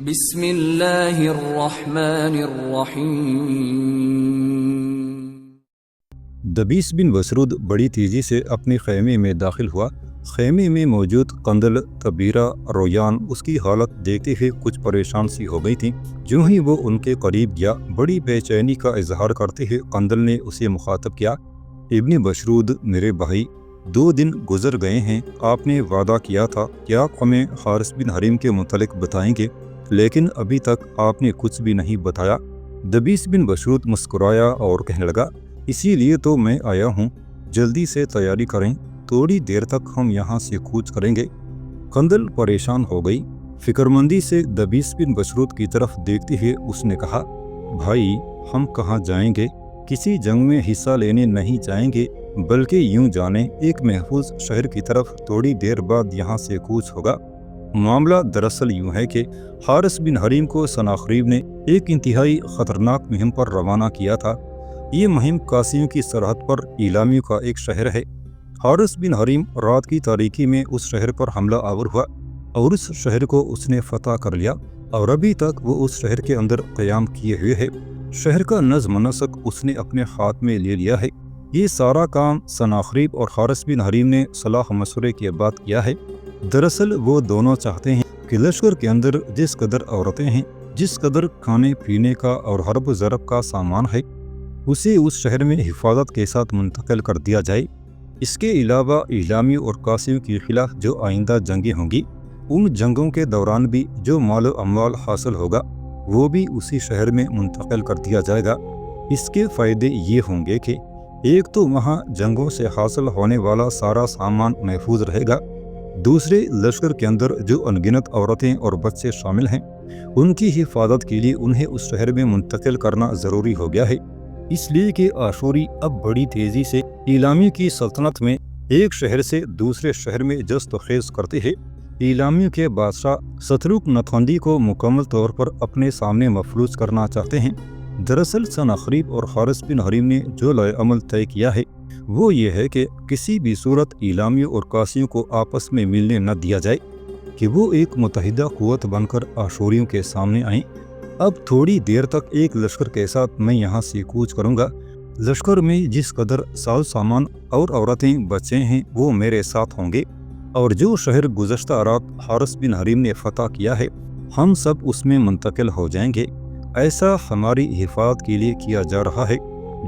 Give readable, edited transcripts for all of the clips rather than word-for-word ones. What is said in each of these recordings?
بسم اللہ الرحمن الرحیم۔ دبیس بن مسعود بڑی تیزی سے اپنے خیمے میں داخل ہوا۔ خیمے میں موجود قندل، طبیرہ، رویان اس کی حالت دیکھتے ہوئے کچھ پریشان سی ہو گئی تھیں۔ جو ہی وہ ان کے قریب گیا، بڑی بے چینی کا اظہار کرتے ہوئے قندل نے اسے مخاطب کیا: ابن مسعود میرے بھائی، 2 دن گزر گئے ہیں، آپ نے وعدہ کیا تھا کہ آپ ہمیں حارث بن حریم کے متعلق بتائیں گے، لیکن ابھی تک آپ نے کچھ بھی نہیں بتایا۔ دبیس بن مسعود مسکرایا اور کہنے لگا: اسی لیے تو میں آیا ہوں، جلدی سے تیاری کریں، تھوڑی دیر تک ہم یہاں سے کوچ کریں گے۔ قندل پریشان ہو گئی۔ فکرمندی سے دبیس بن مسعود کی طرف دیکھتے ہوئے اس نے کہا: بھائی، ہم کہاں جائیں گے؟ کسی جنگ میں حصہ لینے نہیں جائیں گے، بلکہ یوں جانیں ایک محفوظ شہر کی طرف تھوڑی دیر بعد یہاں سے کوچ ہوگا۔ معاملہ دراصل یوں ہے کہ حارث بن حریم کو سناخریب نے ایک انتہائی خطرناک مہم پر روانہ کیا تھا۔ یہ مہم قاسیوں کی سرحد پر ایلامیوں کا ایک شہر ہے۔ حارث بن حریم رات کی تاریکی میں اس شہر پر حملہ آور ہوا اور اس شہر کو اس نے فتح کر لیا، اور ابھی تک وہ اس شہر کے اندر قیام کیے ہوئے ہے۔ شہر کا نظم و نسق اس نے اپنے ہاتھ میں لے لیا ہے۔ یہ سارا کام سناخریب اور حارث بن حریم نے صلاح مشورے کے بعد کیا ہے۔ دراصل وہ دونوں چاہتے ہیں کہ لشکر کے اندر جس قدر عورتیں ہیں، جس قدر کھانے پینے کا اور حرب و ضرب کا سامان ہے، اسے اس شہر میں حفاظت کے ساتھ منتقل کر دیا جائے۔ اس کے علاوہ ایلامیوں اور قاسیوں کے خلاف جو آئندہ جنگیں ہوں گی، ان جنگوں کے دوران بھی جو مال و اموال حاصل ہوگا، وہ بھی اسی شہر میں منتقل کر دیا جائے گا۔ اس کے فائدے یہ ہوں گے کہ ایک تو وہاں جنگوں سے حاصل ہونے والا سارا سامان محفوظ رہے گا، دوسرے لشکر کے اندر جو انگنت عورتیں اور بچے شامل ہیں، ان کی حفاظت کے لیے انہیں اس شہر میں منتقل کرنا ضروری ہو گیا ہے۔ اس لیے کہ آشوری اب بڑی تیزی سے ایلامیوں کی سلطنت میں ایک شہر سے دوسرے شہر میں جست و خیز کرتے ہیں۔ ایلامیوں کے بادشاہ سترک نتھندی کو مکمل طور پر اپنے سامنے مفلوج کرنا چاہتے ہیں۔ دراصل سناخریب اور حارث بن حریم نے جو لائے عمل طے کیا ہے، وہ یہ ہے کہ کسی بھی صورت ایلامیوں اور قاسیوں کو آپس میں ملنے نہ دیا جائے، کہ وہ ایک متحدہ قوت بن کر آشوریوں کے سامنے آئیں۔ اب تھوڑی دیر تک ایک لشکر کے ساتھ میں یہاں سے کوچ کروں گا۔ لشکر میں جس قدر ساز سامان اور عورتیں بچے ہیں، وہ میرے ساتھ ہوں گے، اور جو شہر گزشتہ رات حارث بن حریم نے فتح کیا ہے، ہم سب اس میں منتقل ہو جائیں گے۔ ایسا ہماری حفاظت کے لیے کیا جا رہا ہے۔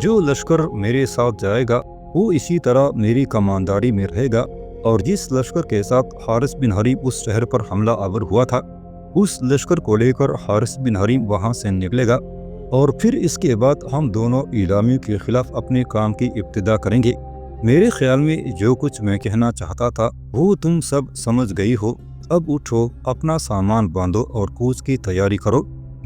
جو لشکر میرے ساتھ جائے گا، وہ اسی طرح میری کمانداری میں رہے گا، اور جس لشکر کے ساتھ حارث بن حریم اس شہر پر حملہ آور ہوا تھا، اس لشکر کو لے کر حارث بن حریم وہاں سے نکلے گا، اور پھر اس کے بعد ہم دونوں ایلامیوں کے خلاف اپنے کام کی ابتدا کریں گے۔ میرے خیال میں جو کچھ میں کہنا چاہتا تھا، وہ تم سب سمجھ گئی ہو۔ اب اٹھو، اپنا سامان باندھو اور کوچ کی تیاری کرو۔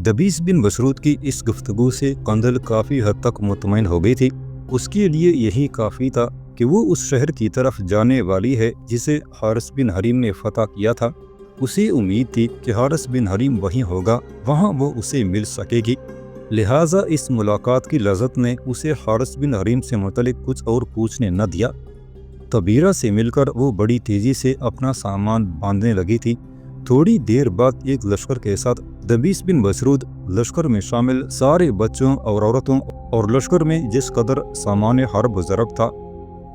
دبیس بن مسعود کی اس گفتگو سے قندل کافی حد تک مطمئن ہو گئی تھی۔ اس کے لیے یہی کافی تھا کہ وہ اس شہر کی طرف جانے والی ہے جسے حارث بن حریم نے فتح کیا تھا۔ اسے امید تھی کہ حارث بن حریم وہیں ہوگا، وہاں وہ اسے مل سکے گی۔ لہٰذا اس ملاقات کی لذت نے اسے حارث بن حریم سے متعلق کچھ اور پوچھنے نہ دیا۔ طبیرہ سے مل کر وہ بڑی تیزی سے اپنا سامان باندھنے لگی تھی۔ تھوڑی دیر بعد ایک لشکر کے ساتھ دبیس بن مسعود لشکر میں شامل سارے بچوں اور عورتوں اور لشکر میں جس قدر سامان حرب و ضرب تھا،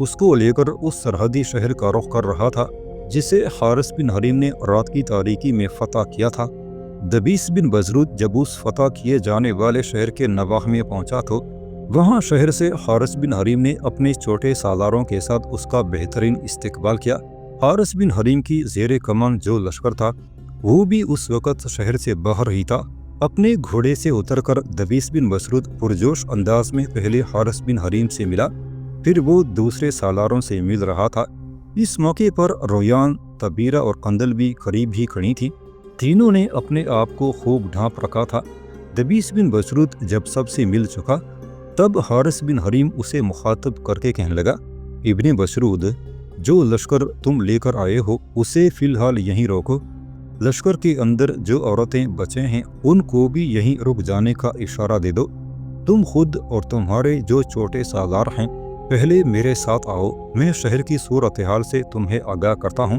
اس کو لے کر اس سرحدی شہر کا رخ کر رہا تھا جسے حارث بن حریم نے رات کی تاریکی میں فتح کیا تھا۔ دبیس بن مسعود جب اس فتح کیے جانے والے شہر کے نواح میں پہنچا تو وہاں شہر سے حارث بن حریم نے اپنے چھوٹے سالاروں کے ساتھ اس کا بہترین استقبال کیا۔ حارث بن حریم کی زیر کمان جو لشکر تھا، وہ بھی اس وقت شہر سے باہر ہی تھا۔ اپنے گھوڑے سے اتر کر دبیس بن مسعود پرجوش انداز میں پہلے حارث بن حریم سے ملا، پھر وہ دوسرے سالاروں سے مل رہا تھا۔ اس موقع پر رویان، طبیرہ اور قندل بھی قریب ہی کھڑی تھیں۔ تینوں نے اپنے آپ کو خوب ڈھانپ رکھا تھا۔ دبیس بن مسعود جب سب سے مل چکا، تب حارث بن حریم اسے مخاطب کر کے کہنے لگا: ابن مسعود، جو لشکر تم لے کر آئے ہو، اسے فی الحال یہیں روکو۔ لشکر کے اندر جو عورتیں بچے ہیں، ان کو بھی یہیں رک جانے کا اشارہ دے دو۔ تم خود اور تمہارے جو چھوٹے سالار ہیں، پہلے میرے ساتھ آؤ، میں شہر کی صورتحال سے تمہیں آگاہ کرتا ہوں۔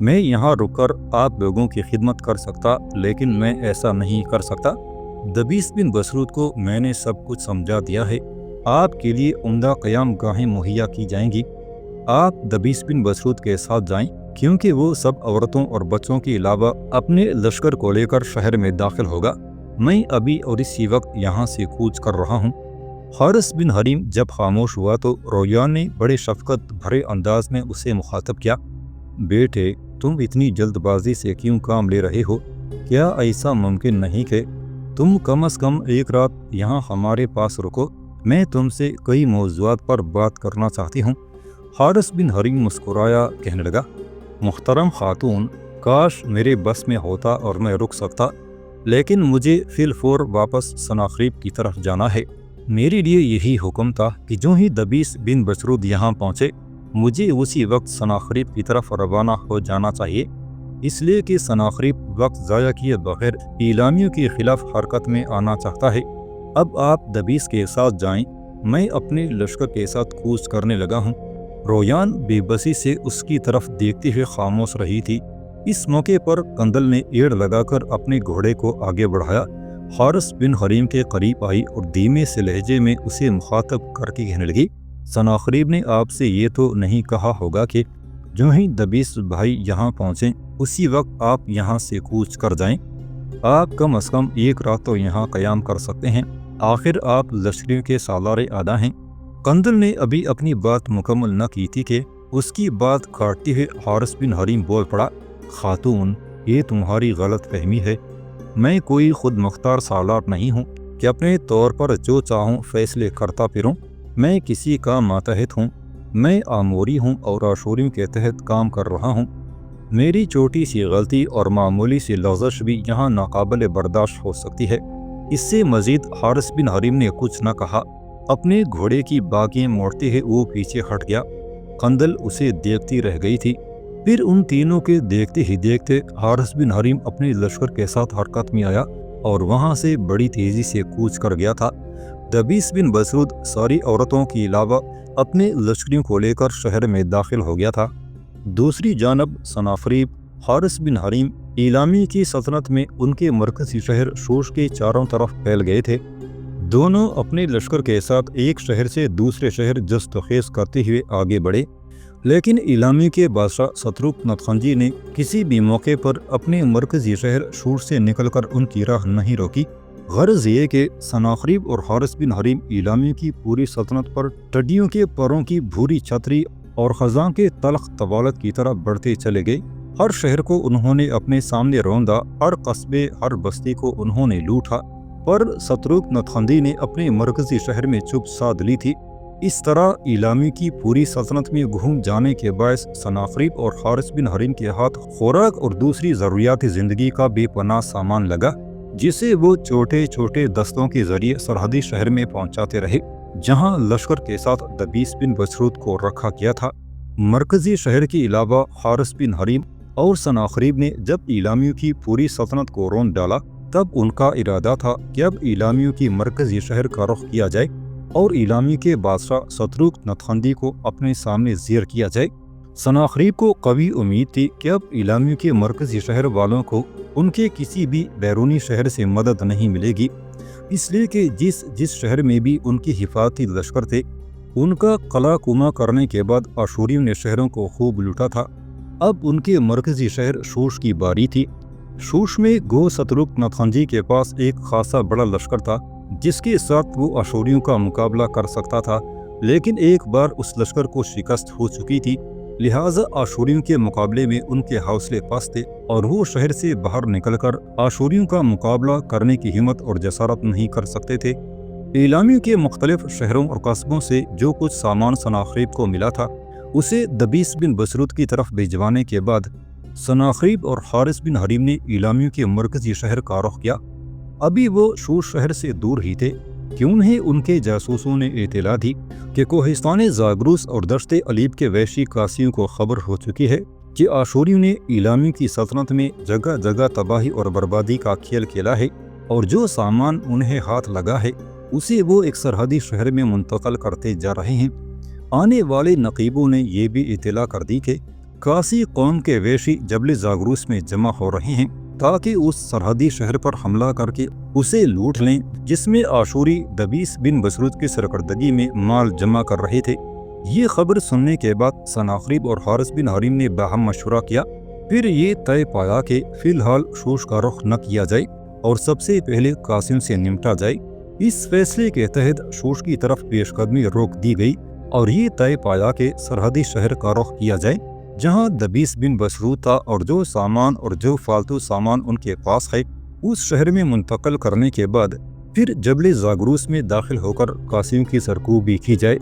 میں یہاں رک کر آپ لوگوں کی خدمت کر سکتا، لیکن میں ایسا نہیں کر سکتا۔ دبیس بن بسرود کو میں نے سب کچھ سمجھا دیا ہے۔ آپ کے لیے عمدہ قیام گاہیں مہیا کی جائیں گی۔ آپ دبیس بن بسرود کے ساتھ جائیں، کیونکہ وہ سب عورتوں اور بچوں کے علاوہ اپنے لشکر کو لے کر شہر میں داخل ہوگا۔ میں ابھی اور اسی وقت یہاں سے کوچ کر رہا ہوں۔ حارث بن حریم جب خاموش ہوا تو رویان نے بڑے شفقت بھرے انداز میں اسے مخاطب کیا۔ بیٹے، تم اتنی جلد بازی سے کیوں کام لے رہے ہو؟ کیا ایسا ممکن نہیں کہ تم کم از کم ایک رات یہاں ہمارے پاس رکو؟ میں تم سے کئی موضوعات پر بات کرنا چاہتی ہوں۔ حارث بن حریم مسکرایا، کہنے لگا، محترم خاتون، کاش میرے بس میں ہوتا اور میں رک سکتا، لیکن مجھے فی الفور واپس سناخریب کی طرف جانا ہے۔ میرے لیے یہی حکم تھا کہ جو ہی دبیس بن بسرود یہاں پہنچے مجھے اسی وقت سناخریب کی طرف روانہ ہو جانا چاہیے، اس لیے کہ سناخریب وقت ضائع کیے بغیر اعلامیوں کے خلاف حرکت میں آنا چاہتا ہے۔ اب آپ دبیس کے ساتھ جائیں، میں اپنے لشکر کے ساتھ کوچ کرنے لگا ہوں۔ رویان بے بسی سے اس کی طرف دیکھتے ہوئے خاموش رہی تھی۔ اس موقع پر قندل نے ایڑ لگا کر اپنے گھوڑے کو آگے بڑھایا۔ حارث بن حریم کے قریب آئی اور دھیمے سے لہجے میں اسے مخاطب کر کے کہنے لگی، سناخریب نے آپ سے یہ تو نہیں کہا ہوگا کہ جو ہی دبیس بھائی یہاں پہنچیں اسی وقت آپ یہاں سے کوچ کر جائیں؟ آپ کم از کم ایک رات تو یہاں قیام کر سکتے ہیں، آخر آپ لشکریوں کے سالار اعلیٰ ہیں۔ قندل نے ابھی اپنی بات مکمل نہ کی تھی کہ اس کی بات کاٹتے ہوئے حارث بن حریم بول پڑا، خاتون، یہ تمہاری غلط فہمی ہے۔ میں کوئی خود مختار سالار نہیں ہوں کہ اپنے طور پر جو چاہوں فیصلے کرتا پھروں۔ میں کسی کا ماتحت ہوں، میں آموری ہوں اور آشوریوں کے تحت کام کر رہا ہوں۔ میری چھوٹی سی غلطی اور معمولی سی لغزش بھی یہاں ناقابل برداشت ہو سکتی ہے۔ اس سے مزید حارث بن حریم نے کچھ نہ کہا۔ اپنے گھوڑے کی باگیں موڑتے ہوئے وہ پیچھے ہٹ گیا۔ قندل اسے دیکھتی رہ گئی تھی۔ پھر ان تینوں کے دیکھتے ہی دیکھتے حارث بن حریم اپنے لشکر کے ساتھ حرکت میں آیا اور وہاں سے بڑی تیزی سے کوچ کر گیا تھا۔ دبیس بن بسرود ساری عورتوں کے علاوہ اپنے لشکریوں کو لے کر شہر میں داخل ہو گیا تھا۔ دوسری جانب سناخریب، حارث بن حریم اعلامی کی سلطنت میں ان کے مرکزی شہر شوش کے چاروں طرف پھیل گئے تھے۔ دونوں اپنے لشکر کے ساتھ ایک شہر سے دوسرے شہر جست و خیز کرتے ہوئے آگے بڑھے، لیکن اعلامی کے بادشاہ ستروک نتخنجی نے کسی بھی موقع پر اپنے مرکزی شہر شوش سے نکل کر ان کی راہ نہیں روکی۔ غرض یہ کہ سناخریب اور حارث بن حریم اعلامی کی پوری سلطنت پر ٹڈیوں کے پروں کی بھوری چھتری اور خزاں کے تلخ طوالت کی طرح بڑھتے چلے گئے۔ ہر شہر کو انہوں نے اپنے سامنے روندا، ہر قصبے، ہر بستی کو انہوں نے لوٹا، پر ستروک نتخندی نے اپنے مرکزی شہر میں چپ سادھ لی تھی۔ اس طرح اعلامی کی پوری سلطنت میں گھوم جانے کے باعث سناخریب اور حارث بن حریم کے ہاتھ خوراک اور دوسری ضروریات زندگی کا بے پناہ سامان لگا، جسے وہ چھوٹے چھوٹے دستوں کے ذریعے سرحدی شہر میں پہنچاتے رہے، جہاں لشکر کے ساتھ دبیس بن بسرود کو رکھا گیا تھا۔ مرکزی شہر کے علاوہ حارث بن حریم اور سناخریب نے جب اعلامیوں کی پوری سلطنت کو رون ڈالا، تب ان کا ارادہ تھا کہ اب اعلامیوں کی مرکزی شہر کا رخ کیا جائے اور اعلامی کے بادشاہ ستروک نتخندی کو اپنے سامنے زیر کیا جائے۔ سناخریب کو قوی امید تھی کہ اب اعلامیوں کے مرکزی شہر والوں کو ان کے کسی بھی بیرونی شہر سے مدد نہیں ملے گی، اس لیے کہ جس شہر میں بھی ان کی حفاظتی لشکر تھے، ان کا قلع کما کرنے کے بعد آشوریوں نے شہروں کو خوب لوٹا تھا۔ اب ان کے مرکزی شہر شوش کی باری تھی۔ شوش میں گو ستروک نتخنجی کے پاس ایک خاصا بڑا لشکر تھا جس کے ساتھ وہ آشوریوں کا مقابلہ کر سکتا تھا، لیکن ایک بار اس لشکر کو شکست ہو چکی تھی، لہٰذا آشوریوں کے مقابلے میں ان کے حوصلے پست تھے اور وہ شہر سے باہر نکل کر آشوریوں کا مقابلہ کرنے کی ہمت اور جسارت نہیں کر سکتے تھے۔ اعلامیوں کے مختلف شہروں اور قصبوں سے جو کچھ سامان سناخریب کو ملا تھا، اسے دبیس بن بسرود کی طرف بھجوانے کے بعد سناخریب اور حارث بن حریم نے اعلامیوں کے مرکزی شہر کا رخ کیا۔ ابھی وہ شوش شہر سے دور ہی تھے کہ انہیں ان کے جاسوسوں نے اطلاع دی کہ کوہستان زاگروس اور دشت علیب کے وحشی قاسیوں کو خبر ہو چکی ہے کہ آشوریوں نے اعلامیوں کی سلطنت میں جگہ جگہ تباہی اور بربادی کا کھیل کھیلا ہے، اور جو سامان انہیں ہاتھ لگا ہے اسے وہ ایک سرحدی شہر میں منتقل کرتے جا رہے ہیں۔ آنے والے نقیبوں نے یہ بھی اطلاع کر دی کہ کاسی قوم کے ویشی جبل زاگروس میں جمع ہو رہے ہیں تاکہ اس سرحدی شہر پر حملہ کر کے اسے لوٹ لیں، جس میں آشوری دبیس بن بسرود کی سرکردگی میں مال جمع کر رہے تھے۔ یہ خبر سننے کے بعد سناخریب اور حارث بن حریم نے باہم مشورہ کیا، پھر یہ طے پایا کہ فی الحال شوش کا رخ نہ کیا جائے اور سب سے پہلے قاسم سے نمٹا جائے۔ اس فیصلے کے تحت شوش کی طرف پیش قدمی روک دی گئی اور یہ طے پایا کہ سرحدی شہر کا رخ کیا جائے جہاں دبیس بن بسرود تھا، اور جو سامان اور جو فالتو سامان ان کے پاس ہے اس شہر میں منتقل کرنے کے بعد پھر جبل زاگروس میں داخل ہو کر قاسم کی سرکوبی کی جائے۔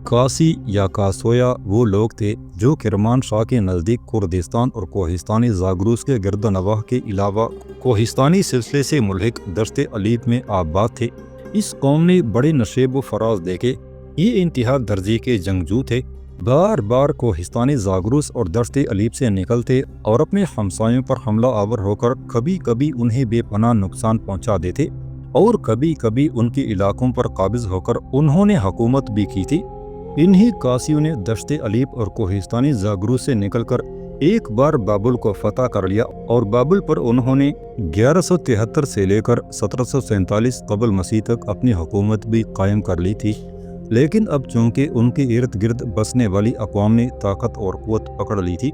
قاسی یا کاسویا وہ لوگ تھے جو کرمان شاہ کے نزدیک کردستان اور کوہستانی زاگروس کے گرد و نواح کے علاوہ کوہستانی سلسلے سے ملحق دشت علیب میں آباد تھے۔ اس قوم نے بڑے نشیب و فراز دیکھے، یہ انتہا درجے کے جنگجو تھے، بار بار کوہستانی زاگروس اور دشت علیب سے نکلتے اور اپنے ہمسایوں پر حملہ آور ہو کر کبھی کبھی انہیں بے پناہ نقصان پہنچا دیتے اور کبھی کبھی ان کے علاقوں پر قابض ہو کر انہوں نے حکومت بھی کی تھی۔ انہی قاسیوں نے دشت علیب اور کوہستانی زاگروس سے نکل کر ایک بار بابل کو فتح کر لیا، اور بابل پر انہوں نے 1173 سے لے کر 1747 قبل مسیح تک اپنی حکومت بھی قائم کر لی تھی۔ لیکن اب چونکہ ان کے ارد گرد بسنے والی اقوام نے طاقت اور قوت پکڑ لی تھی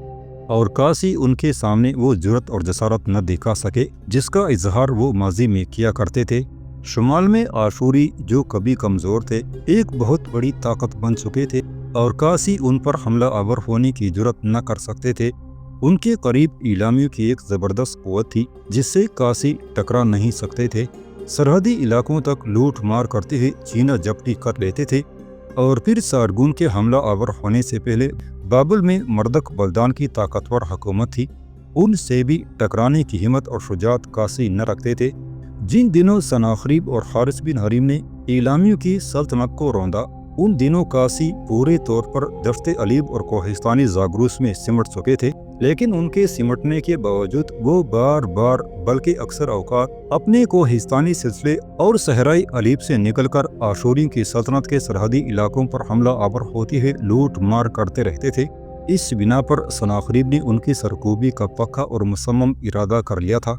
اور قاسی ان کے سامنے وہ جرأت اور جسارت نہ دکھا سکے جس کا اظہار وہ ماضی میں کیا کرتے تھے۔ شمال میں آشوری جو کبھی کمزور تھے ایک بہت بڑی طاقت بن چکے تھے اور قاسی ان پر حملہ آور ہونے کی جرأت نہ کر سکتے تھے۔ ان کے قریب ایلامیوں کی ایک زبردست قوت تھی جس سے قاسی ٹکرا نہیں سکتے تھے۔ سرحدی علاقوں تک لوٹ مار کرتے ہوئے چینہ جپٹی کر لیتے تھے، اور پھر سارگون کے حملہ آور ہونے سے پہلے بابل میں مردک بلدان کی طاقتور حکومت تھی، ان سے بھی ٹکرانے کی ہمت اور شجاعت قاسی نہ رکھتے تھے۔ جن دنوں سناخریب اور حارث بن حریم نے ایلامیوں کی سلطنت کو روندا، ان دنوں قاسی پورے طور پر دشت علیب اور کوہستانی زاگروس میں سمٹ چکے تھے، لیکن ان کے سمٹنے کے باوجود وہ بار بار بلکہ اکثر اوقات اپنے کوہستانی سلسلے اور صحرائی علیب سے نکل کر آشوریوں کی سلطنت کے سرحدی علاقوں پر حملہ آور ہوتے ہوئے لوٹ مار کرتے رہتے تھے۔ اس بنا پر سناخریب نے ان کی سرکوبی کا پکا اور مصمم ارادہ کر لیا تھا۔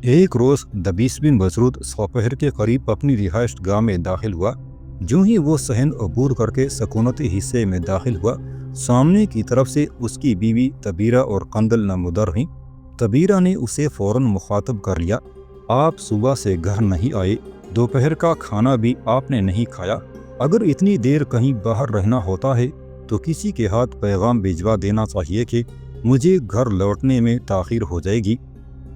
ایک روز دبیس بن بسرود سوپہر کے قریب اپنی رہائش گاہ میں داخل ہوا۔ جو ہی وہ صحن عبور کر کے سکونتی حصے میں داخل ہوا، سامنے کی طرف سے اس کی بیوی طبیرہ اور قندل نمودار ہوئیں۔ طبیرہ نے اسے فوراً مخاطب کر لیا، آپ صبح سے گھر نہیں آئے، دوپہر کا کھانا بھی آپ نے نہیں کھایا، اگر اتنی دیر کہیں باہر رہنا ہوتا ہے تو کسی کے ہاتھ پیغام بھیجوا دینا چاہیے کہ مجھے گھر لوٹنے میں تاخیر ہو جائے گی۔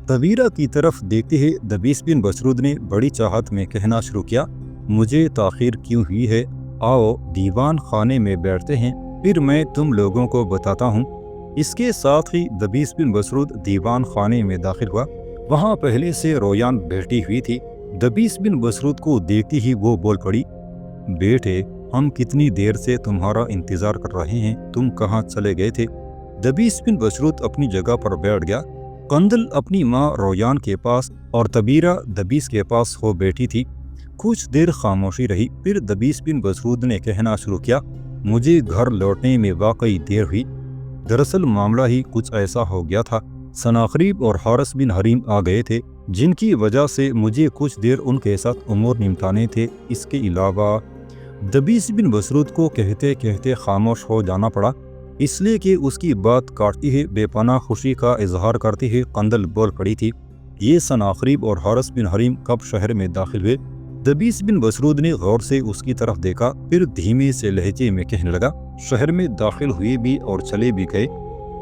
طبیرہ کی طرف دیکھتے ہی دبیس بن بسرود نے بڑی چاہت میں کہنا شروع کیا، مجھے تاخیر کیوں ہوئی ہے؟ آؤ دیوان خانے میں بیٹھتے ہیں، پھر میں تم لوگوں کو بتاتا ہوں۔ اس کے ساتھ ہی دبیس بن بسرود دیوان خانے میں داخل ہوا۔ وہاں پہلے سے رویان بیٹھی ہوئی تھی۔ دبیس بن بسرود کو دیکھتی ہی وہ بول پڑی، بیٹے ہم کتنی دیر سے تمہارا انتظار کر رہے ہیں، تم کہاں چلے گئے تھے؟ دبیس بن بسرود اپنی جگہ پر بیٹھ گیا۔ قندل اپنی ماں رویان کے پاس اور طبیرہ دبیس کے پاس ہو بیٹھی تھی۔ کچھ دیر خاموشی رہی، پھر دبیس بن بسرود نے کہنا شروع کیا، مجھے گھر لوٹنے میں واقعی دیر ہوئی۔ دراصل معاملہ ہی کچھ ایسا ہو گیا تھا، سناخریب اور حارث بن حریم آ گئے تھے جن کی وجہ سے مجھے کچھ دیر ان کے ساتھ امور نمٹانے تھے۔ اس کے علاوہ دبیس بن بسرود کو کہتے کہتے خاموش ہو جانا پڑا، اس لیے کہ اس کی بات کاٹتی ہوئے بے پناہ خوشی کا اظہار کرتی ہوئے قندل بول پڑی تھی، یہ سناخریب اور حارث بن حریم کب شہر میں داخل ہوئے؟ دبیس بن بسرود نے غور سے اس کی طرف دیکھا، پھر دھیمے سے لہجے میں کہنے لگا، شہر میں داخل ہوئے بھی اور چلے بھی گئے،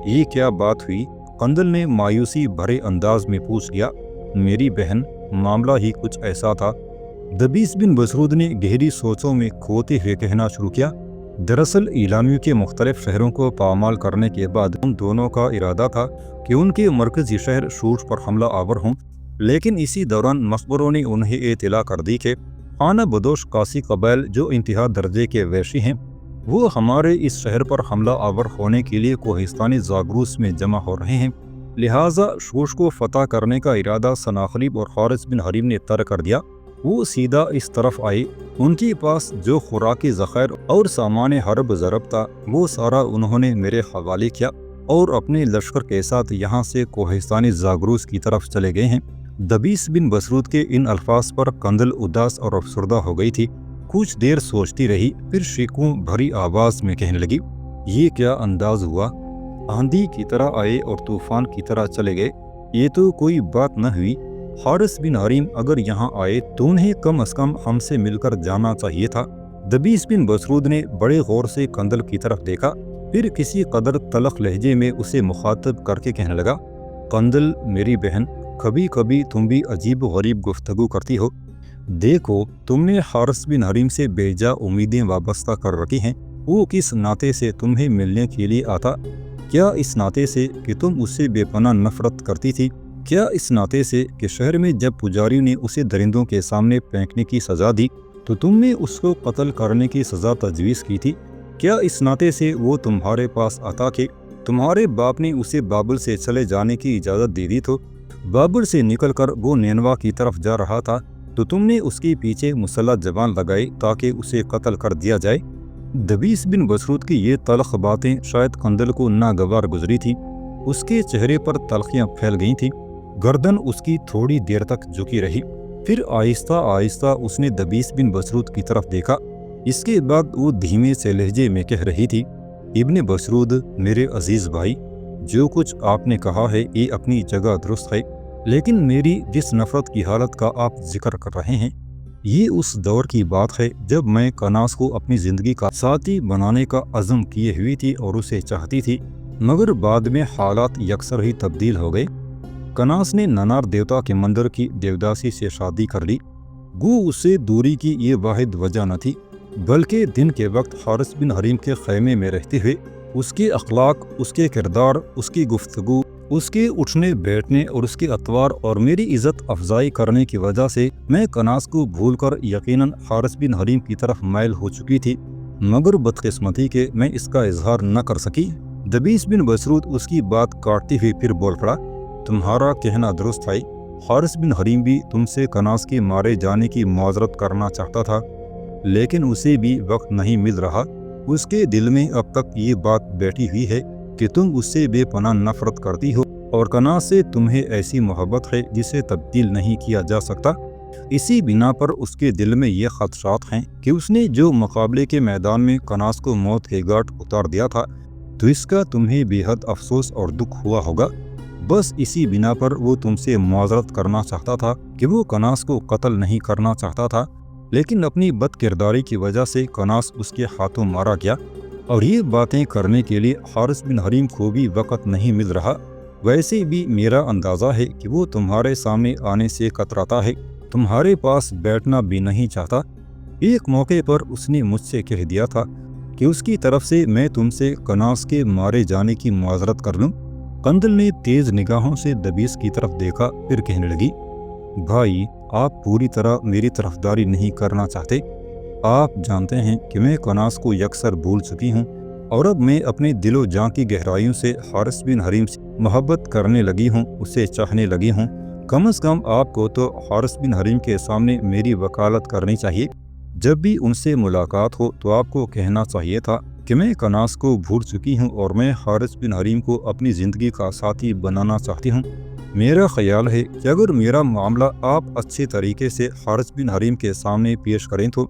یہ کیا بات ہوئی؟ قندل نے مایوسی بھرے انداز میں پوچھ لیا، میری بہن معاملہ ہی کچھ ایسا تھا۔ دبیس بن بسرود نے گہری سوچوں میں کھوتے ہوئے کہنا شروع کیا، دراصل ایلامیوں کے مختلف شہروں کو پامال کرنے کے بعد ان دونوں کا ارادہ تھا کہ ان کے مرکزی شہر شوش پر حملہ آور ہوں، لیکن اسی دوران مخبروں نے انہیں اطلاع کر دی کہ خانہ بدوش قاسی قبائل جو انتہا درجے کے ویشی ہیں، وہ ہمارے اس شہر پر حملہ آور ہونے کے لیے کوہستانی زاگروس میں جمع ہو رہے ہیں، لہٰذا شوش کو فتح کرنے کا ارادہ سناخریب اور حارث بن حریم نے طے کر دیا۔ وہ سیدھا اس طرف آئے، ان کے پاس جو خوراکی ذخائر اور سامان حرب ضرب تھا وہ سارا انہوں نے میرے حوالے کیا۔ اور اپنے لشکر کے ساتھ یہاں سے کوہستان زاگروس کی طرف چلے گئے ہیں۔ دبیس بن بسرود کے ان الفاظ پر قندل اداس اور افسردہ ہو گئی تھی۔ کچھ دیر سوچتی رہی، پھر شیکوں بھری آواز میں کہنے لگی، یہ کیا انداز ہوا؟ آندھی کی طرح آئے اور طوفان کی طرح چلے گئے، یہ تو کوئی بات نہ ہوئی۔ حارث بن حریم اگر یہاں آئے تو انہیں کم از کم ہم سے مل کر جانا چاہیے تھا۔ دبیس بن بسرود نے بڑے غور سے قندل کی طرف دیکھا، پھر کسی قدر تلخ لہجے میں اسے مخاطب کر کے کہنے لگا، قندل میری بہن، کبھی کبھی تم بھی عجیب و غریب گفتگو کرتی ہو۔ دیکھو، تم نے حارث بن حریم سے بے جا امیدیں وابستہ کر رکھی ہیں۔ وہ کس ناطے سے تمہیں ملنے کے لیے آتا؟ کیا اس ناطے سے کہ تم اس سے بے پناہ نفرت کرتی تھی؟ کیا اس ناطے سے کہ شہر میں جب پجاریوں نے اسے درندوں کے سامنے پھینکنے کی سزا دی تو تم نے اس کو قتل کرنے کی سزا تجویز کی تھی؟ کیا اس ناطے سے وہ تمہارے پاس آتا کہ تمہارے باپ نے اسے بابل سے چلے جانے کی اجازت دے دی تو بابل سے نکل کر وہ نینوا کی طرف جا رہا تھا تو تم نے اس کے پیچھے مسلح زبان لگائی تاکہ اسے قتل کر دیا جائے؟ دبیس بن بسرود کی یہ تلخ باتیں شاید قندل کو ناگوار گزری تھی۔ اس کے چہرے پر تلخیاں پھیل گئی تھیں، گردن اس کی تھوڑی دیر تک جھکی رہی، پھر آہستہ آہستہ اس نے دبیس بن بسرود کی طرف دیکھا۔ اس کے بعد وہ دھیمے سے لہجے میں کہہ رہی تھی، ابن بسرود میرے عزیز بھائی، جو کچھ آپ نے کہا ہے یہ اپنی جگہ درست ہے، لیکن میری جس نفرت کی حالت کا آپ ذکر کر رہے ہیں یہ اس دور کی بات ہے جب میں کناس کو اپنی زندگی کا ساتھی بنانے کا عزم کیے ہوئی تھی اور اسے چاہتی تھی، مگر بعد میں حالات یکسر ہی تبدیل ہو گئے۔ کناس نے ننار دیوتا کے مندر کی دیوداسی سے شادی کر لی۔ گو اس سے دوری کی یہ واحد وجہ نہ تھی، بلکہ دن کے وقت حارث بن حریم کے خیمے میں رہتے ہوئے اس کے اخلاق، اس کے کردار، اس کی گفتگو، اس کے اٹھنے بیٹھنے اور اس کے اطوار اور میری عزت افزائی کرنے کی وجہ سے میں کناس کو بھول کر یقیناً حارث بن حریم کی طرف مائل ہو چکی تھی، مگر بدقسمتی کہ میں اس کا اظہار نہ کر سکی۔ دبیس بن بسرود اس کی بات کاٹتی ہوئی پھر بول پڑا، تمہارا کہنا درست ہے، حارث بن حریم بھی تم سے کناس کے مارے جانے کی معذرت کرنا چاہتا تھا، لیکن اسے بھی وقت نہیں مل رہا۔ اس کے دل میں اب تک یہ بات بیٹھی ہوئی ہے کہ تم اس سے بے پناہ نفرت کرتی ہو اور کناس سے تمہیں ایسی محبت ہے جسے تبدیل نہیں کیا جا سکتا۔ اسی بنا پر اس کے دل میں یہ خدشات ہیں کہ اس نے جو مقابلے کے میدان میں کناس کو موت کے گھاٹ اتار دیا تھا تو اس کا تمہیں بے حد افسوس اور دکھ ہوا ہوگا۔ بس اسی بنا پر وہ تم سے معذرت کرنا چاہتا تھا کہ وہ کناس کو قتل نہیں کرنا چاہتا تھا، لیکن اپنی بد کرداری کی وجہ سے کناس اس کے ہاتھوں مارا گیا، اور یہ باتیں کرنے کے لیے حارث بن حریم کو بھی وقت نہیں مل رہا۔ ویسے بھی میرا اندازہ ہے کہ وہ تمہارے سامنے آنے سے کتراتا ہے، تمہارے پاس بیٹھنا بھی نہیں چاہتا۔ ایک موقع پر اس نے مجھ سے کہہ دیا تھا کہ اس کی طرف سے میں تم سے کناس کے مارے جانے کی معذرت کر لوں۔ قندل نے تیز نگاہوں سے دبیس کی طرف دیکھا، پھر کہنے لگی، بھائی آپ پوری طرح میری طرفداری نہیں کرنا چاہتے۔ آپ جانتے ہیں کہ میں کناس کو یکسر بھول چکی ہوں اور اب میں اپنے دل و جان کی گہرائیوں سے حارث بن حریم سے محبت کرنے لگی ہوں، اسے چاہنے لگی ہوں۔ کم از کم آپ کو تو حارث بن حریم کے سامنے میری وکالت کرنی چاہیے۔ جب بھی ان سے ملاقات ہو تو آپ کو کہنا چاہیے تھا کہ میں کناس کو بھول چکی ہوں اور میں حارث بن حریم کو اپنی زندگی کا ساتھی بنانا چاہتی ہوں۔ میرا خیال ہے کہ اگر میرا معاملہ آپ اچھے طریقے سے حارث بن حریم کے سامنے پیش کریں تو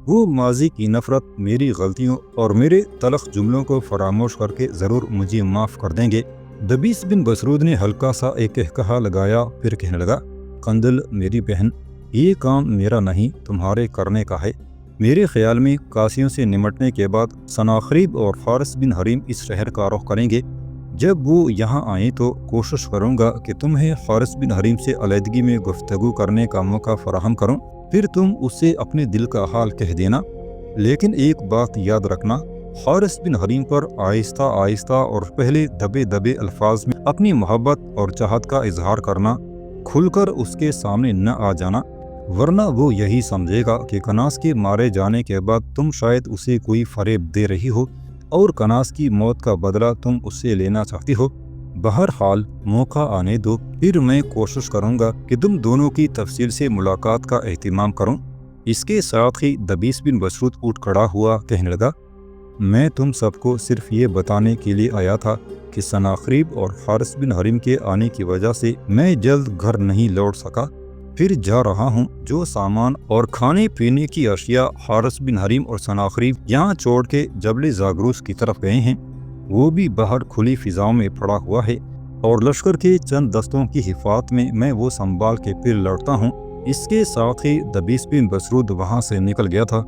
وہ ماضی کی نفرت، میری غلطیوں اور میرے تلخ جملوں کو فراموش کر کے ضرور مجھے معاف کر دیں گے۔ دبیس بن بسرود نے ہلکا سا ایک کہا لگایا، پھر کہنے لگا، قندل میری بہن، یہ کام میرا نہیں تمہارے کرنے کا ہے۔ میرے خیال میں قاسیوں سے نمٹنے کے بعد سناخریب اور حارث بن حریم اس شہر کا رخ کریں گے۔ جب وہ یہاں آئیں تو کوشش کروں گا کہ تمہیں حارث بن حریم سے علیحدگی میں گفتگو کرنے کا موقع فراہم کروں، پھر تم اس سے اپنے دل کا حال کہہ دینا۔ لیکن ایک بات یاد رکھنا، حارث بن حریم پر آہستہ آہستہ اور پہلے دبے دبے الفاظ میں اپنی محبت اور چاہت کا اظہار کرنا، کھل کر اس کے سامنے نہ آ جانا، ورنہ وہ یہی سمجھے گا کہ کناس کے مارے جانے کے بعد تم شاید اسے کوئی فریب دے رہی ہو اور کناس کی موت کا بدلہ تم اس سے لینا چاہتی ہو۔ بہرحال موقع آنے دو، پھر میں کوشش کروں گا کہ تم دونوں کی تفصیل سے ملاقات کا اہتمام کروں۔ اس کے ساتھ ہی دبیس بن بسرود اٹھ کھڑا ہوا، کہنے لگا، میں تم سب کو صرف یہ بتانے کے لیے آیا تھا کہ سناخریب اور حارث بن حریم کے آنے کی وجہ سے میں جلد گھر نہیں لوٹ سکا، پھر جا رہا ہوں۔ جو سامان اور کھانے پینے کی اشیاء حارث بن حریم اور سناخریب یہاں چھوڑ کے جبل زاگروس کی طرف گئے ہیں، وہ بھی باہر کھلی فضاؤں میں پڑا ہوا ہے، اور لشکر کے چند دستوں کی حفاظت میں وہ سنبھال کے پھر لوٹتا ہوں۔ اس کے ساتھ ہی دبیس بن بسرود وہاں سے نکل گیا تھا۔